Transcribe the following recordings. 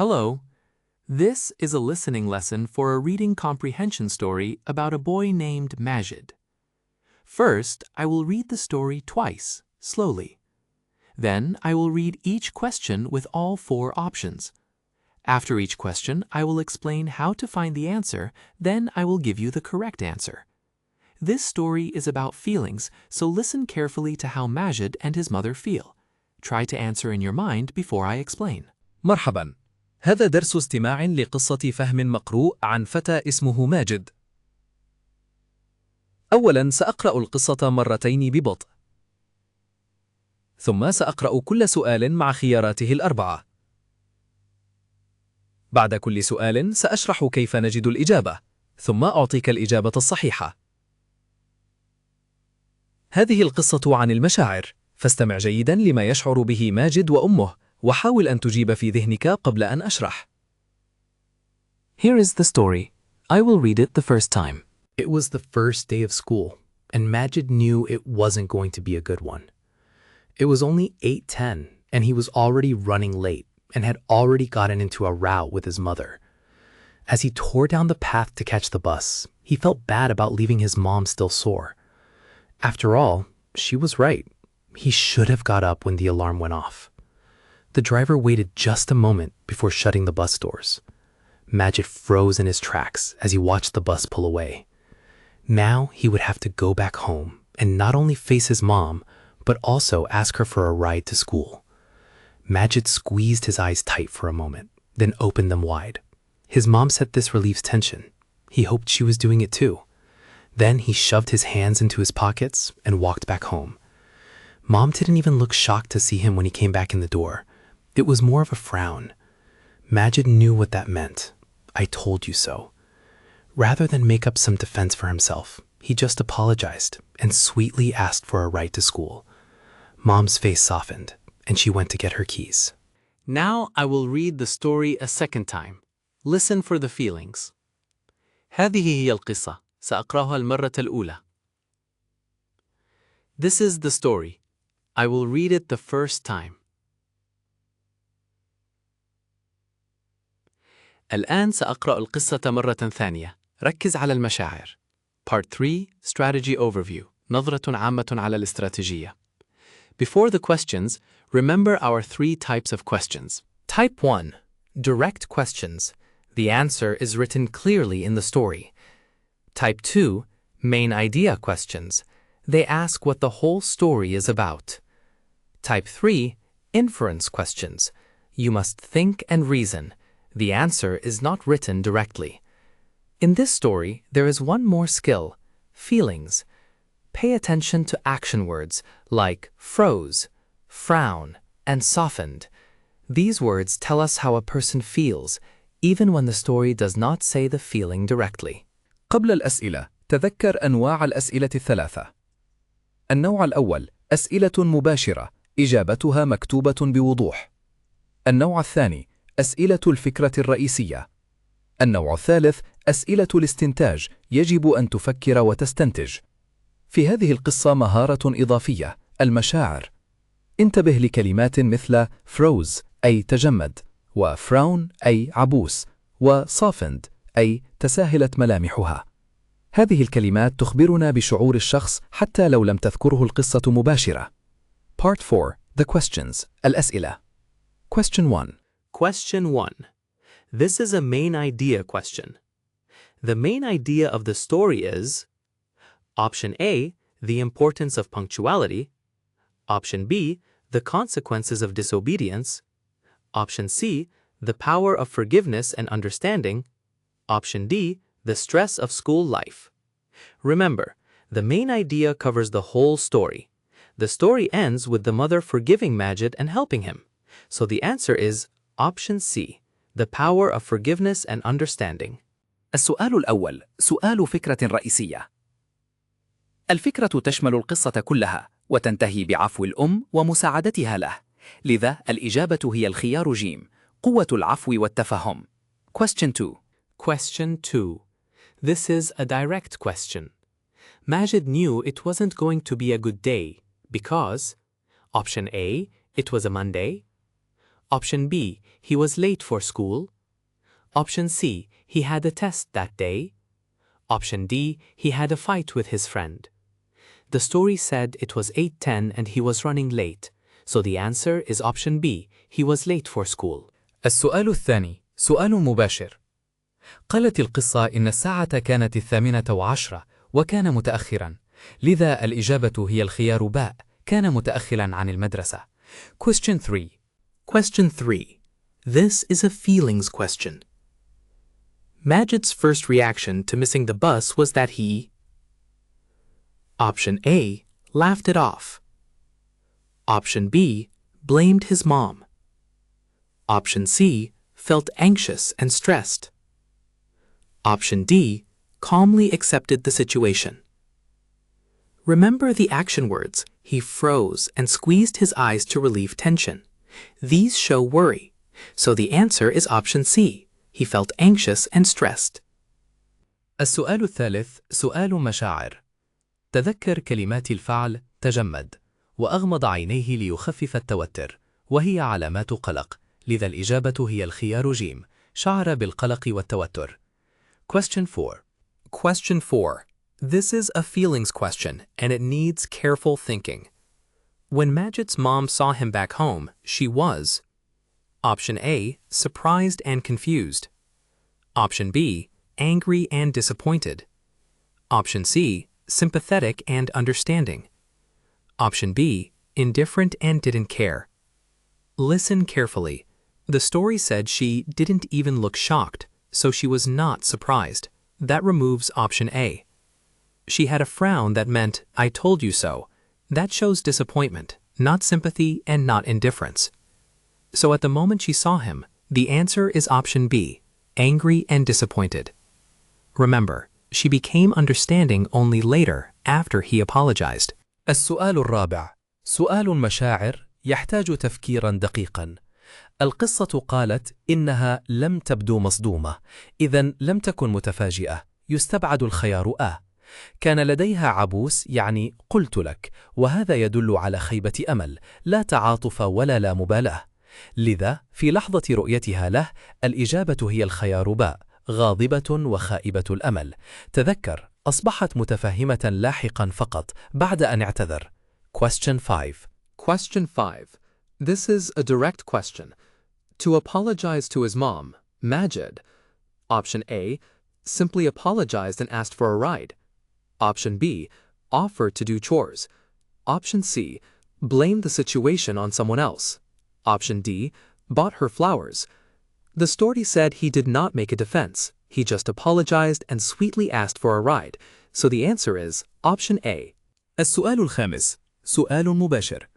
Hello. This is a listening lesson for a reading comprehension story about a boy named Majid. First, I will read the story twice, slowly. Then, I will read each question with all 4 options. After each question, I will explain how to find the answer, then I will give you the correct answer. This story is about feelings, so listen carefully to how Majid and his mother feel. Try to answer in your mind before I explain. مرحباً. هذا درس استماع لقصة فهم مقروء عن فتى اسمه ماجد. أولاً سأقرأ القصة مرتين ببطء. ثم سأقرأ كل سؤال مع خياراته ال4. بعد كل سؤال سأشرح كيف نجد الإجابة، ثم أعطيك الإجابة الصحيحة. هذه القصة عن المشاعر، فاستمع جيداً لما يشعر به ماجد وأمه، وحاول أن تجيب في ذهنك قبل أن أشرح. Here is the story. I will read it the first time. It was the first day of school, and Majid knew it wasn't going to be a good one. It was only 8:10, and he was already running late and had already gotten into a row with his mother. As he tore down the path to catch the bus, he felt bad about leaving his mom still sore. After all, she was right. He should have got up when the alarm went off. The driver waited just a moment before shutting the bus doors. Majid froze in his tracks as he watched the bus pull away. Now he would have to go back home and not only face his mom, but also ask her for a ride to school. Majid squeezed his eyes tight for a moment, then opened them wide. His mom said this relieves tension. He hoped she was doing it too. Then he shoved his hands into his pockets and walked back home. Mom didn't even look shocked to see him when he came back in the door. It was more of a frown. Majid knew what that meant. I told you so. Rather than make up some defense for himself, he just apologized and sweetly asked for a ride to school. Mom's face softened, and she went to get her keys. Now I will read the story a second time. Listen for the feelings. هذه هي القصة. سأقرأها المرة الأولى. This is the story. I will read it the first time. الآن سأقرأ القصة مرة ثانية. ركز على المشاعر. Part 3 Strategy Overview. نظرة عامة على الاستراتيجية. Before the questions, remember our 3 types of questions. Type 1. Direct questions. The answer is written clearly in the story. Type 2. Main idea questions. They ask what the whole story is about. Type 3. Inference questions. You must think and reason. The answer is not written directly. In this story, there is one more skill: feelings. Pay attention to action words like froze, frown, and softened. These words tell us how a person feels, even when the story does not say the feeling directly. قبل الأسئلة، تذكر أنواع الأسئلة ال3. النوع الأول: أسئلة مباشرة، إجابتها مكتوبة بوضوح. النوع الثاني: أسئلة الفكرة الرئيسية. النوع الثالث: أسئلة الاستنتاج، يجب أن تفكر وتستنتج. في هذه القصة مهارة إضافية: المشاعر. انتبه لكلمات مثل froze أي تجمد، وfrown أي عبوس، وsoftened أي تساهلت ملامحها. هذه الكلمات تخبرنا بشعور الشخص حتى لو لم تذكره القصة مباشرة. Part 4 The questions. الأسئلة. Question 1. Question 1. This is a main idea question. The main idea of the story is: Option A, the importance of punctuality. Option B, the consequences of disobedience. Option C, the power of forgiveness and understanding. Option D, the stress of school life. Remember, the main idea covers the whole story. The story ends with the mother forgiving Majid and helping him. So the answer is Option C, the power of forgiveness and understanding. السؤال الأول: سؤال فكرة رئيسية. الفكرة تشمل القصة كلها، وتنتهي بعفو الأم ومساعدتها له. لذا الإجابة هي الخيار جيم: قوة العفو والتفهم. Question 2. Question 2. This is a direct question. Majid knew it wasn't going to be a good day because: Option A, it was a Monday. Option B, he was late for school. Option C, he had a test that day. Option D, he had a fight with his friend. The story said it was 8:10 and he was running late. So the answer is option B, he was late for school. السؤال الثاني سؤال مباشر. قالت القصة إن الساعة كانت 8:10 وكان متأخرا، لذا الإجابة هي الخيار باء، كان متأخرا عن المدرسة. Question 3. Question 3. This is a feelings question. Majid's first reaction to missing the bus was that he... Option A, laughed it off. Option B, blamed his mom. Option C, felt anxious and stressed. Option D, calmly accepted the situation. Remember the action words. He froze and squeezed his eyes to relieve tension. These show worry. So the answer is option C. He felt anxious and stressed. السؤال الثالث سؤال مشاعر. تذكر كلمات الفعل تجمد وأغمض عينيه ليخفف التوتر، وهي علامات قلق، لذا الإجابة هي الخيار جيم، شعر بالقلق والتوتر. Question 4. Question 4. This is a feelings question, and it needs careful thinking. When Majid's mom saw him back home, she was Option A, surprised and confused. Option B, angry and disappointed. Option C, sympathetic and understanding. Option B, indifferent and didn't care. Listen carefully. The story said she didn't even look shocked, so she was not surprised. That removes option A. She had a frown that meant, I told you so. That shows disappointment, not sympathy and not indifference. So at the moment she saw him, the answer is option B, angry and disappointed. Remember, she became understanding only later after he apologized. السؤال الرابع سؤال مشاعر يحتاج تفكيرا دقيقا. القصة قالت إنها لم تبدو مصدومة، إذن لم تكن متفاجئة، يستبعد الخيار آ. كان لديها عبوس يعني قلت لك، وهذا يدل على خيبة أمل، لا تعاطف ولا لا مبالاة. لذا في لحظة رؤيتها له الإجابة هي الخيار باء، غاضبة وخائبة الأمل. تذكر أصبحت متفهمة لاحقا فقط بعد أن اعتذر. Question 5. Question 5. This is a direct question. To apologize to his mom, Majid. Option A, simply apologized and asked for a ride. Option B, offered to do chores. Option C, blamed the situation on someone else. Option D, bought her flowers. The story said he did not make a defense. He just apologized and sweetly asked for a ride. So the answer is option A. السؤال الخامس سؤال مباشر.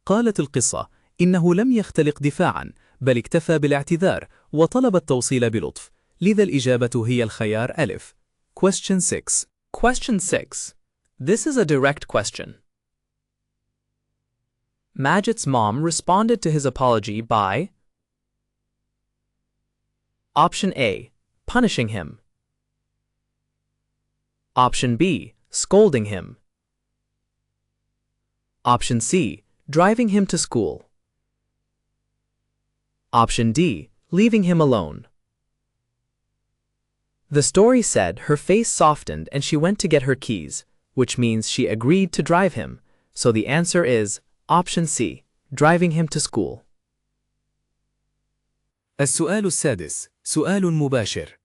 قالت القصة إنه لم يختلق دفاعا، بل اكتفى بالاعتذار وطلب التوصيل بلطف، لذا الإجابة هي الخيار ألف. Question 6. Question 6. This is a direct question. Majid's mom responded to his apology by Option A, punishing him. Option B, scolding him. Option C, driving him to school. Option D, leaving him alone. The story said her face softened and she went to get her keys, which means she agreed to drive him. So the answer is Option C, driving him to school. السؤال السادس سؤال مباشر.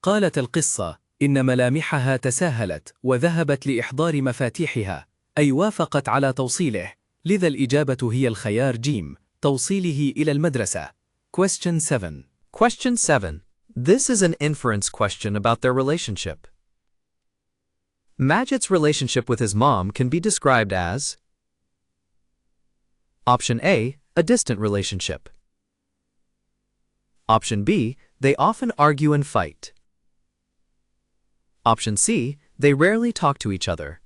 قالت القصة إن ملامحها تساهلت وذهبت لإحضار مفاتيحها، أي وافقت على توصيله، لذا الإجابة هي الخيار جيم، توصيله إلى المدرسة. Question 7. Question 7. This is an inference question about their relationship. Majid's relationship with his mom can be described as Option A, a distant relationship. Option B, they often argue and fight. Option C, they rarely talk to each other.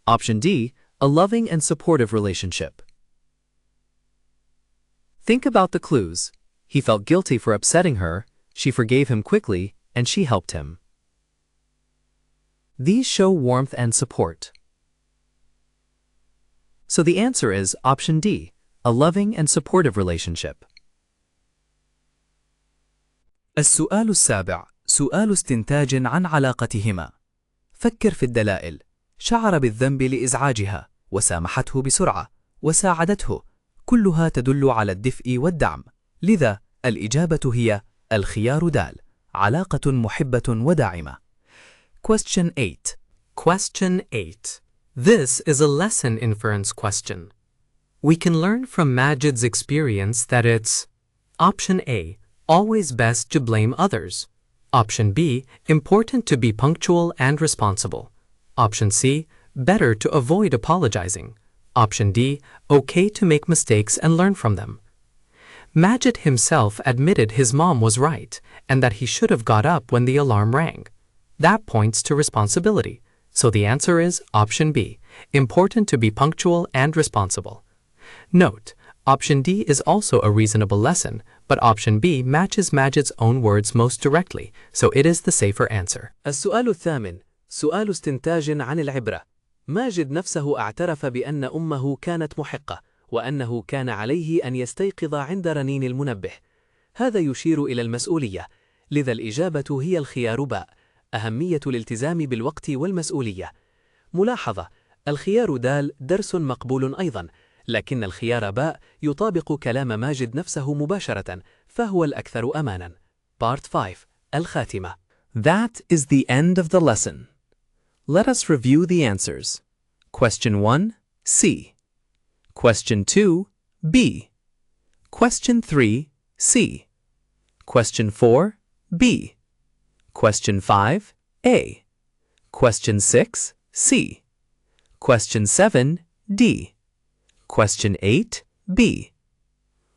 Option D, a loving and supportive relationship. Think about the clues. He felt guilty for upsetting her, she forgave him quickly, and she helped him. These show warmth and support. So the answer is Option D, a loving and supportive relationship. السؤال السابع، سؤال استنتاج عن علاقتهما. فكر في الدلائل. شعر بالذنب لإزعاجها، وسامحته بسرعة، وساعدته. كلها تدل على الدفء والدعم. لذا الإجابة هي الخيار دال، علاقة محبة وداعمة. Question 8. Question 8. This is a lesson inference question. We can learn from Majid's experience that it's Option A, always best to blame others. Option B, important to be punctual and responsible. Option C, better to avoid apologizing. Option D, okay to make mistakes and learn from them. Majid himself admitted his mom was right and that he should have got up when the alarm rang. That points to responsibility. So the answer is Option B, important to be punctual and responsible. Note, Option D is also a reasonable lesson, but Option B matches Majid's own words most directly, so it is the safer answer. السؤال الثامن، سؤال استنتاج عن العبرة. ماجد نفسه اعترف بأن أمه كانت محقة، وأنه كان عليه أن يستيقظ عند رنين المنبه. هذا يشير إلى المسؤولية، لذا الإجابة هي الخيار باء، أهمية الالتزام بالوقت والمسؤولية. ملاحظة، الخيار دال درس مقبول أيضا، لكن الخيار باء يطابق كلام ماجد نفسه مباشرة، فهو الأكثر أمانا. Part 5. الخاتمة. That is the end of the lesson. Let us review the answers. Question 1, C. Question 2, B. Question 3, C. Question 4, B. Question 5, A. Question 6, C. Question 7, D. Question 8, B.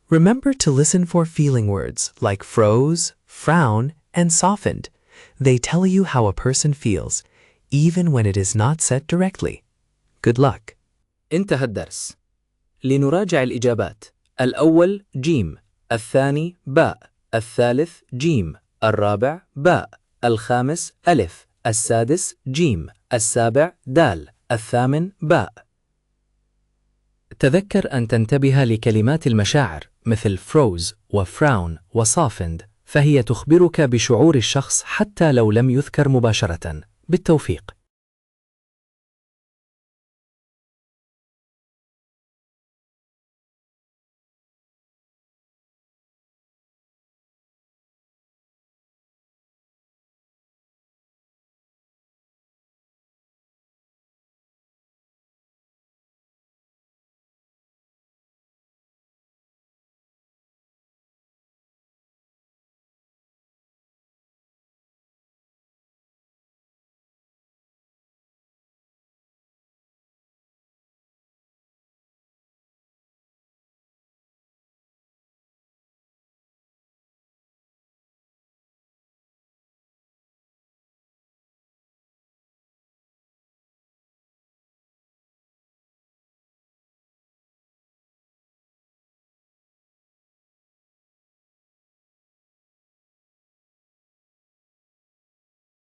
Remember to listen for feeling words like froze, frown, and softened. They tell you how a person feels, even when it is not said directly. Good luck. انتهى الدرس. لنراجع الإجابات. الأول جيم، الثاني باء، الثالث جيم، الرابع باء، الخامس ألف، السادس جيم، السابع دال، الثامن باء. تذكر أن تنتبه لكلمات المشاعر مثل froze وfrown وsoftened، فهي تخبرك بشعور الشخص حتى لو لم يذكر مباشرة. بالتوفيق.